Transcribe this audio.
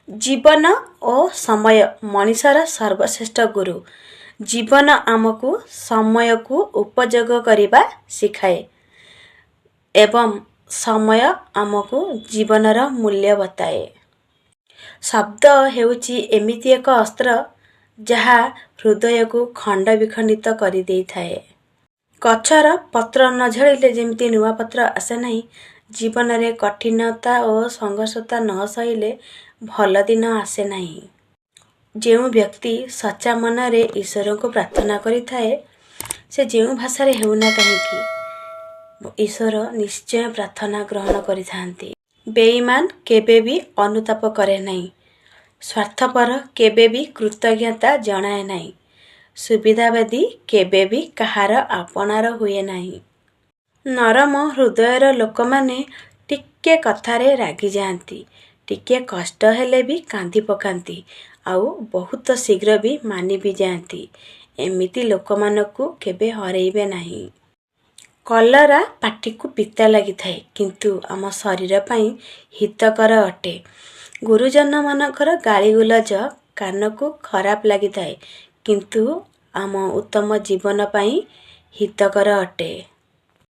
जीवन और समय मनिषर सर्वश्रेष्ठ गुरु। जीवन आमको समय को उपयोग करने शिखाए एवं समय आमको जीवनर मूल्य बताए। शब्द हेउची एमिति एक अस्त्र जहा हृदय को खंड विखंडित कर दे थाए। गछर पत्र न झड़िले जेमती नुआ पत्र आसे नहीं, जीवन रे कठिनता और संघर्षता न सहिले भल दिन आसे नहीं। जेउ व्यक्ति सच्चा मन रे ईश्वर को प्रार्थना करि थाए, से जेउ भाषा रे हेउना काहेकि ईश्वर निश्चय प्रार्थना ग्रहण करि थांती। बेईमान केबे भी अनुताप करे नहीं, स्वार्थपर केबे भी कृतज्ञता जनाए नहीं, सुविधावादी केबे भी कहार आपणार हुए नहीं। नरम हृदयर लोक माने टिके कथारे रागी जाती, टिके कष्ट हेले भी कांदी पकांती, आउ बहुत शीघ्र भी मानी भी जाती। एमिति लोक मानकु केबे हरेइबे नहीं। कलरा पाटी को पिता लगी थाए, किंतु आम शरीर पई हितकर अटे। गुरुजन मानकर गाली गुलज कान को खराब लगी थाए, किंतु आम उत्तम जीवन पई हितकर अटे।